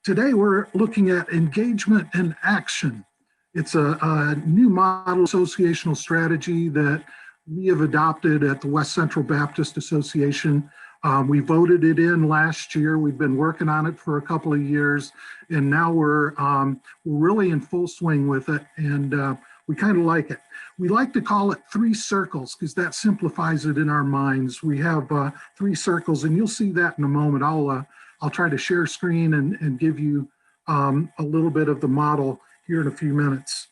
Today we're looking at engagement and action. It's a new model associational strategy that we have adopted at the West Central Baptist Association. We voted it in last year. We've been working on it for a couple of years, and now we're really in full swing with it, and we kind of like it. We like to call it 3 circles because that simplifies it in our minds. We have 3 circles, and you'll see that in a moment. I'll try to share screen and give you a little bit of the model here in a few minutes.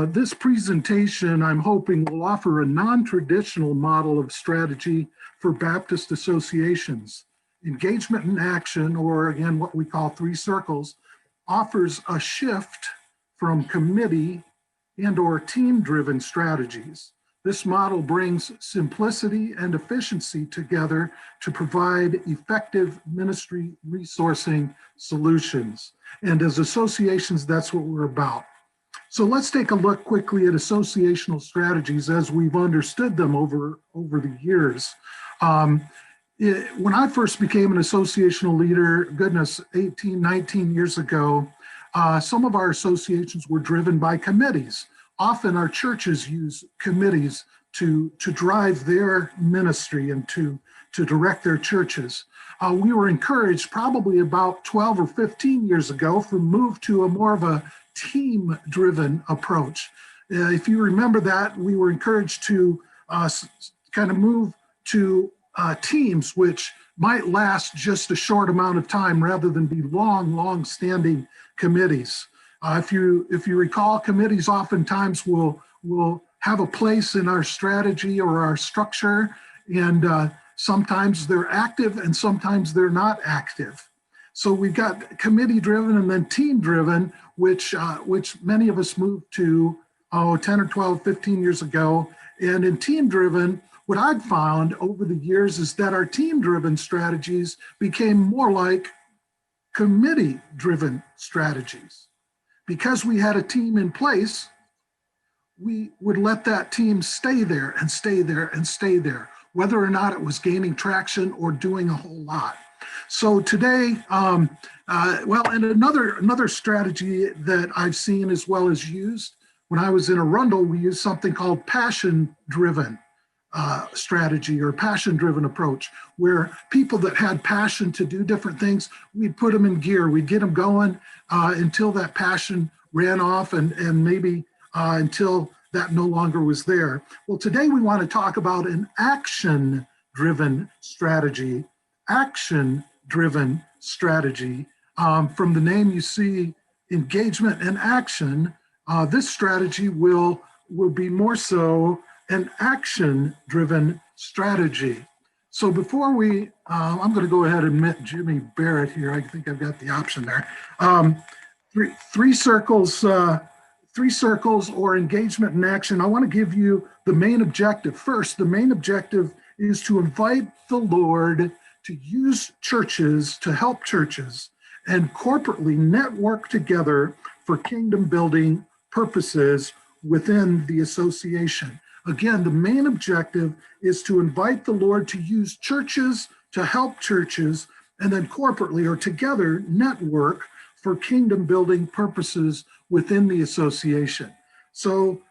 This presentation, I'm hoping, will offer a non-traditional model of strategy for Baptist associations. Engagement and action, or again, what we call 3 circles, offers a shift from committee and/or team-driven strategies. This model brings simplicity and efficiency together to provide effective ministry resourcing solutions. And as associations, that's what we're about. So let's take a look quickly at associational strategies as we've understood them over the years. When I first became an associational leader, goodness, 18, 19 years ago, some of our associations were driven by committees. Often our churches use committees to drive their ministry and to direct their churches. We were encouraged probably about 12 or 15 years ago to move to a more of a team-driven approach. If you remember that, we were encouraged to kind of move to teams which might last just a short amount of time rather than be long-standing committees. If you recall, committees oftentimes will have a place in our strategy or our structure, and sometimes they're active and sometimes they're not active. So we've got committee-driven and then team-driven, which many of us moved to 10 or 12, 15 years ago. And in team-driven, what I've found over the years is that our team-driven strategies became more like committee-driven strategies. Because we had a team in place, we would let that team stay there and stay there and stay there, whether or not it was gaining traction or doing a whole lot. So today, and another strategy that I've seen as well as used, when I was in Arundel, we used something called passion-driven strategy or passion-driven approach, where people that had passion to do different things, we'd put them in gear, we'd get them going until that passion ran off and maybe until that no longer was there. Well, today we want to talk about an action-driven strategy. Action-driven strategy. From the name you see, engagement and action, this strategy will be more so an action-driven strategy. So before I'm going to go ahead and admit Jimmy Barrett here. I think I've got the option there. Three circles or engagement and action. I want to give you the main objective. First, the main objective is to invite the Lord to use churches, to help churches, and corporately network together for kingdom building purposes within the association. Again, the main objective is to invite the Lord to use churches to help churches, and then corporately or together network for kingdom building purposes within the association. So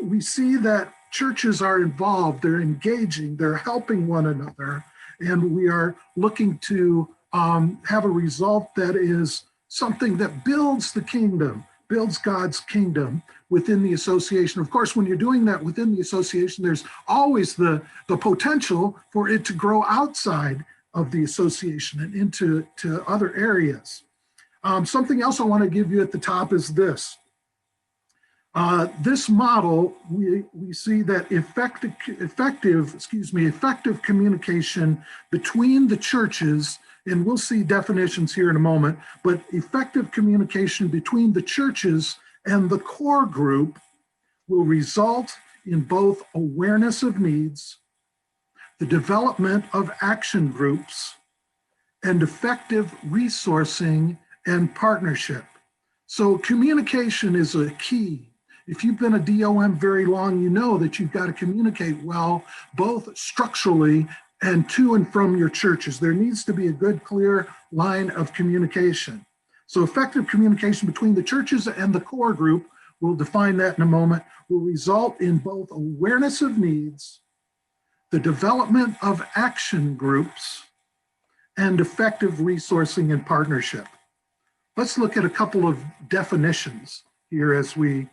we see that churches are involved, they're engaging, they're helping one another, and we are looking to have a result that is something that builds the kingdom, builds God's kingdom within the association. Of course, when you're doing that within the association, there's always the potential for it to grow outside of the association and into other areas. Something else I want to give you at the top is this. This model, we see that effective communication between the churches, and we'll see definitions here in a moment, but effective communication between the churches and the core group will result in both awareness of needs, the development of action groups, and effective resourcing and partnership. So communication is a key. If you've been a DOM very long, you know that you've got to communicate well, both structurally and to and from your churches. There needs to be a good, clear line of communication. So effective communication between the churches and the core group, we'll define that in a moment, will result in both awareness of needs, the development of action groups, and effective resourcing and partnership. Let's look at a couple of definitions here as we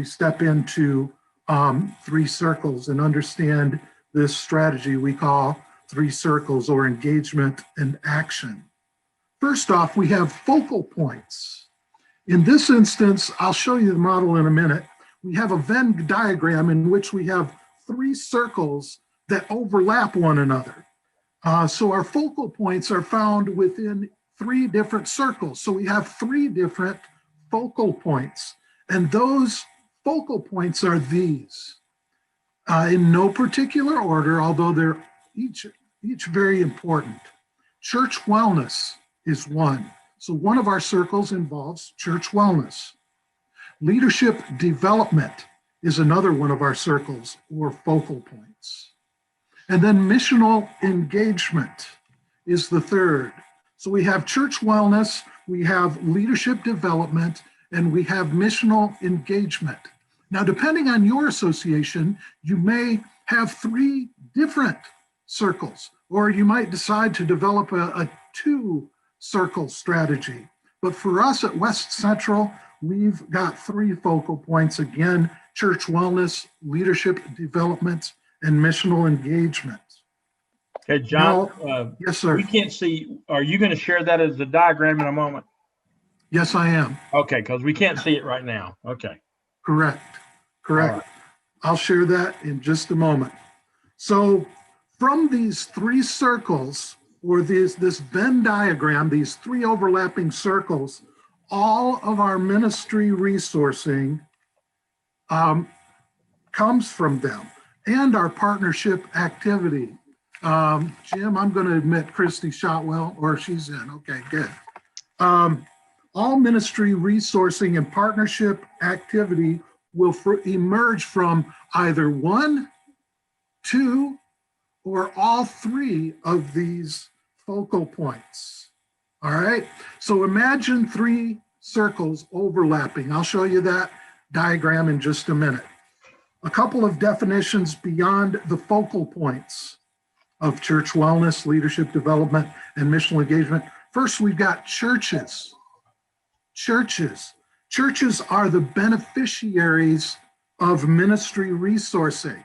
step into 3 circles and understand this strategy we call 3 circles or engagement and action. First off, we have focal points. In this instance, I'll show you the model in a minute. We have a Venn diagram in which we have 3 circles that overlap one another. So our focal points are found within 3 different circles. So we have 3 different focal points, and those focal points are these. In no particular order, although they're each very important. Church wellness is one. So one of our circles involves church wellness. Leadership development is another one of our circles or focal points. And then missional engagement is the third. So we have church wellness, we have leadership development, and we have missional engagement. Now, depending on your association, you may have 3 different circles, or you might decide to develop a 2-circle strategy. But for us at West Central, we've got 3 focal points. Again, church wellness, leadership development, and missional engagement. Okay, John. Now, yes, sir. We can't see. Are you going to share that as a diagram in a moment? Yes, I am. Okay, because we can't see it right now. Okay. Correct. Right. I'll share that in just a moment. So from these 3 circles, or this Venn diagram, these 3 overlapping circles, all of our ministry resourcing comes from them, and our partnership activity. Jim, I'm going to admit Christy Shotwell, or she's in. Okay, good. All ministry resourcing and partnership activity will emerge from either 1, 2, or all 3 of these focal points. All right, so imagine 3 circles overlapping. I'll show you that diagram in just a minute. A couple of definitions beyond the focal points of church wellness, leadership development, and missional engagement. First, we've got churches. Churches are the beneficiaries of ministry resourcing.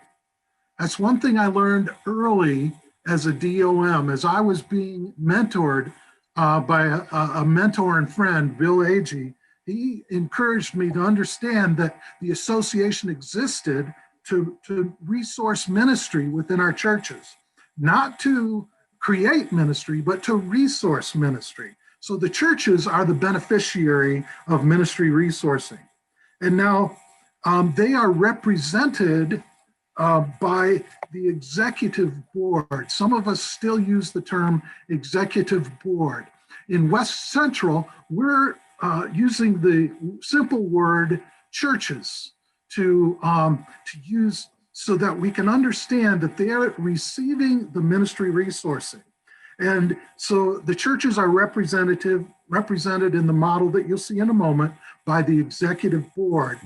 That's one thing I learned early as a DOM, as I was being mentored by a mentor and friend, Bill Agee. He encouraged me to understand that the association existed to resource ministry within our churches, not to create ministry, but to resource ministry. So the churches are the beneficiary of ministry resourcing. And now they are represented by the executive board. Some of us still use the term executive board. In West Central, we're using the simple word churches to use so that we can understand that they are receiving the ministry resourcing. And so the churches are represented in the model that you'll see in a moment by the executive board,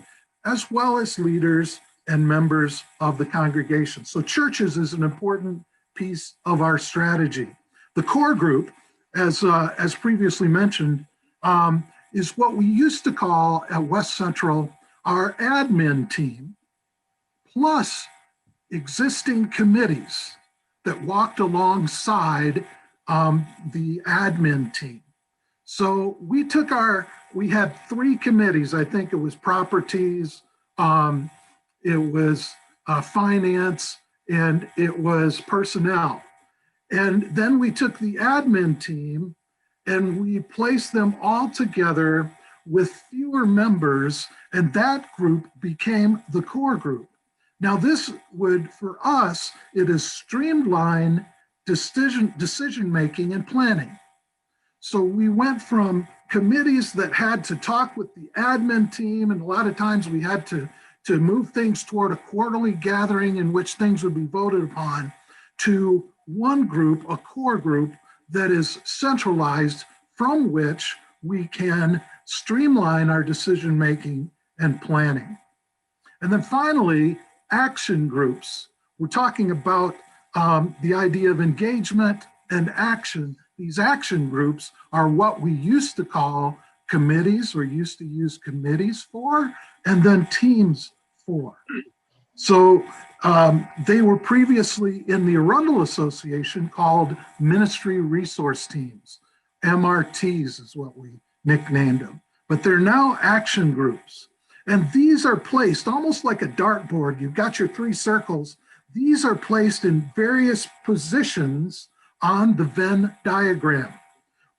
as well as leaders and members of the congregation. So churches is an important piece of our strategy. The core group, as previously mentioned, is what we used to call at West Central our admin team, plus existing committees that walked alongside the admin team. So we had 3 committees. I think it was properties, it was finance, and it was personnel. And then we took the admin team and we placed them all together with fewer members, and that group became the core group. Now this would, for us, it is streamlined decision-making and planning. So we went from committees that had to talk with the admin team, and a lot of times we had to move things toward a quarterly gathering in which things would be voted upon, to one group, a core group, that is centralized, from which we can streamline our decision-making and planning. And then finally, action groups. We're talking about the idea of engagement and action. These action groups are what we used to call committees, or used to use committees for, and then teams for. So they were previously in the Arundel Association called Ministry Resource Teams. MRTs is what we nicknamed them. But they're now action groups. And these are placed almost like a dartboard. You've got your 3 circles. These are placed in various positions on the Venn diagram.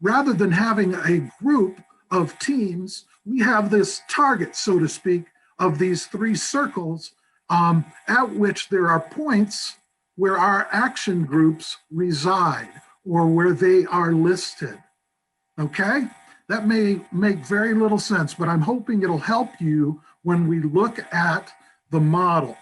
Rather than having a group of teams, we have this target, so to speak, of these 3 circles at which there are points where our action groups reside or where they are listed. Okay? That may make very little sense, but I'm hoping it'll help you when we look at the model.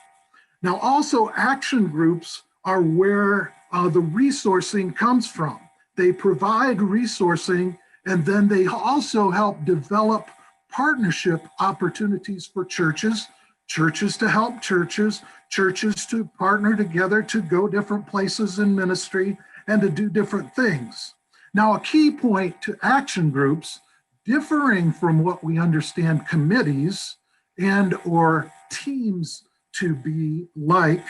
Now, also action groups are where the resourcing comes from. They provide resourcing, and then they also help develop partnership opportunities for churches, churches to help churches, churches to partner together to go different places in ministry and to do different things. Now, a key point to action groups, differing from what we understand committees and or teams to be like,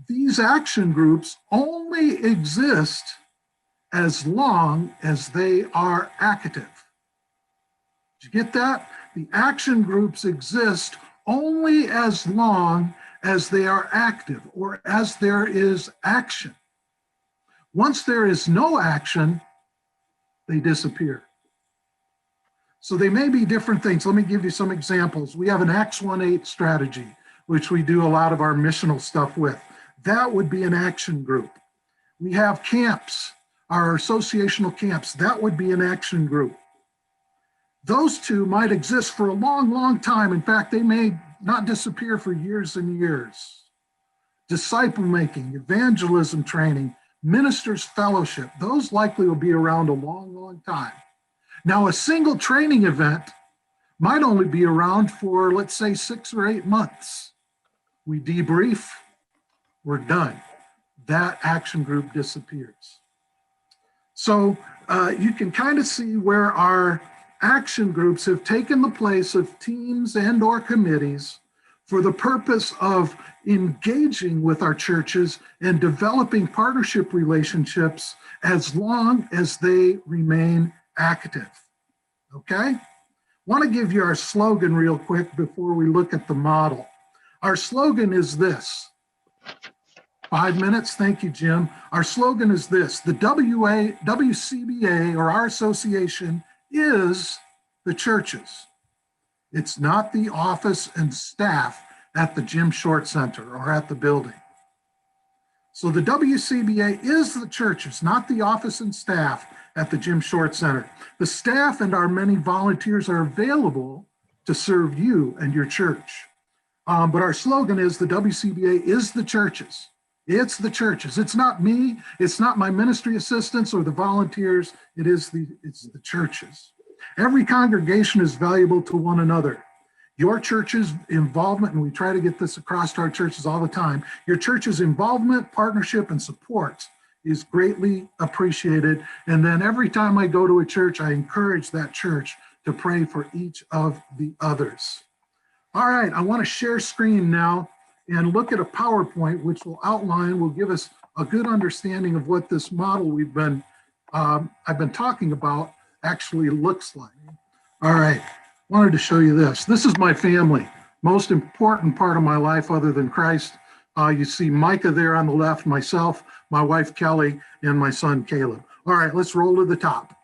these action groups only exist as long as they are active. Did you get that? The action groups exist only as long as they are active or as there is action. Once there is no action, they disappear. So they may be different things. Let me give you some examples. We have an Acts 1-8 strategy, which we do a lot of our missional stuff with. That would be an action group. We have camps, our associational camps. That would be an action group. Those two might exist for a long, long time. In fact, they may not disappear for years and years. Disciple making, evangelism training, ministers fellowship, those likely will be around a long, long time. Now, a single training event might only be around for, let's say, 6 or 8 months. We debrief, we're done. That action group disappears. So you can kind of see where our action groups have taken the place of teams and or committees for the purpose of engaging with our churches and developing partnership relationships as long as they remain active. Okay? Want to give you our slogan real quick before we look at the model. Our slogan is this. 5 minutes, thank you, Jim. Our slogan is this: the WCBA, or our association, is the churches. It's not the office and staff at the Jim Short Center or at the building. So the WCBA is the churches, not the office and staff at the Jim Short Center. The staff and our many volunteers are available to serve you and your church. But our slogan is the WCBA is the churches. It's the churches. It's not me. It's not my ministry assistants or the volunteers. It's the churches. Every congregation is valuable to one another. Your church's involvement, and we try to get this across to our churches all the time, your church's involvement, partnership, and support is greatly appreciated. And then every time I go to a church, I encourage that church to pray for each of the others. All right, I want to share screen now and look at a PowerPoint, which will give us a good understanding of what this model I've been talking about actually looks like. All right, wanted to show you this. This is my family, most important part of my life other than Christ. You see Micah there on the left, myself, my wife Kelly, and my son Caleb. All right, let's roll to the top.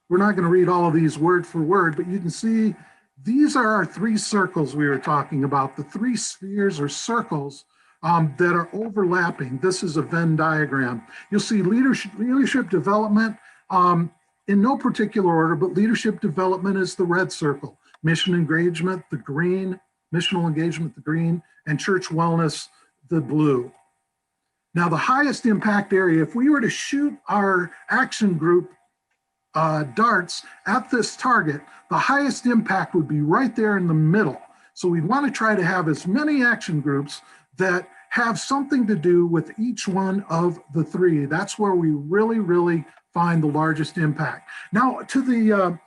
We're not going to read all of these word for word, but you can see these are our 3 circles we were talking about, the 3 spheres or circles that are overlapping. This is a Venn diagram. You'll see leadership development in no particular order, but leadership development is the red circle, mission engagement, the green, missional engagement, the green, and church wellness, the blue. Now, the highest impact area, if we were to shoot our action group darts at this target, the highest impact would be right there in the middle. So we want to try to have as many action groups that have something to do with each one of the three. That's where we really find the largest impact. Now to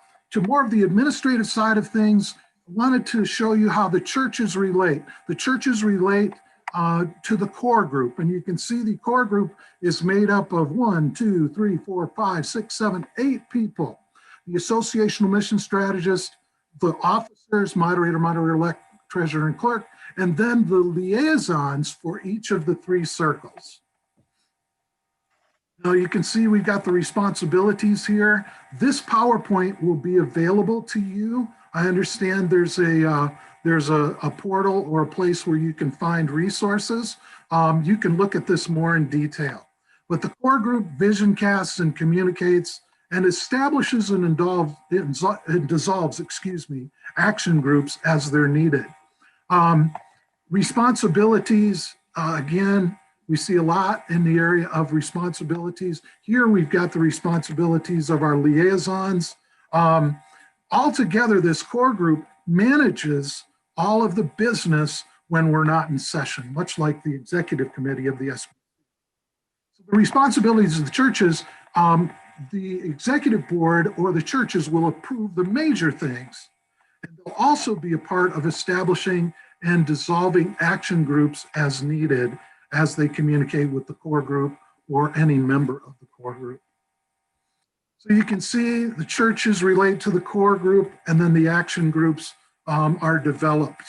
more of the administrative side of things, I wanted to show you how the churches relate. The churches relate to the core group, and you can see the core group is made up of 1, 2, 3, 4, 5, 6, 7, 8 people. The associational mission strategist, the officers, moderator, moderator-elect, treasurer, and clerk, and then the liaisons for each of the 3 circles. Now you can see we've got the responsibilities here. This PowerPoint will be available to you. I understand there's a portal or a place where you can find resources. You can look at this more in detail. But the core group vision casts and communicates and establishes and dissolves, action groups as they're needed. Responsibilities, again, we see a lot in the area of responsibilities. Here we've got the responsibilities of our liaisons. Altogether, this core group manages all of the business when we're not in session, much like the executive committee of the SBC. So the responsibilities of the churches, the executive board or the churches will approve the major things. And they'll also be a part of establishing and dissolving action groups as needed as they communicate with the core group or any member of the core group. So you can see the churches relate to the core group, and then the action groups are developed.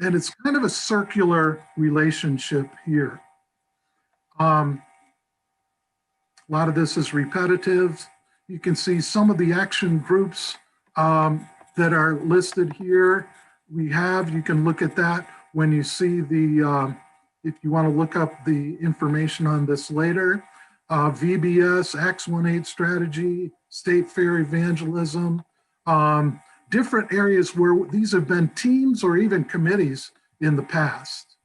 And it's kind of a circular relationship here. A lot of this is repetitive. You can see some of the action groups that are listed here. You can look at that when you see if you want to look up the information on this later. VBS, Acts 1-8 strategy, state fair evangelism, different areas where these have been teams or even committees in the past.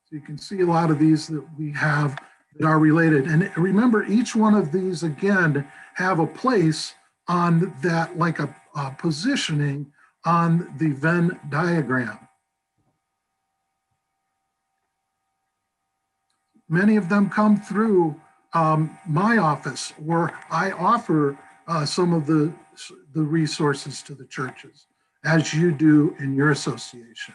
So you can see a lot of these that we have that are related. And remember, each one of these, again, have a place on that, like a positioning on the Venn diagram. Many of them come through my office, where I offer some of the resources to the churches, as you do in your association.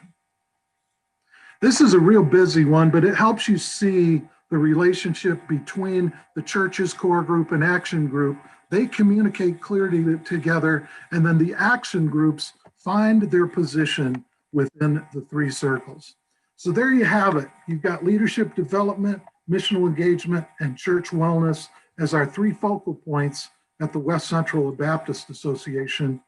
This is a real busy one, but it helps you see the relationship between the church's core group and action group. They communicate clearly together, and then the action groups find their position within the 3 circles. So there you have it. You've got leadership development, missional engagement, and church wellness as our 3 focal points at the West Central Baptist Association.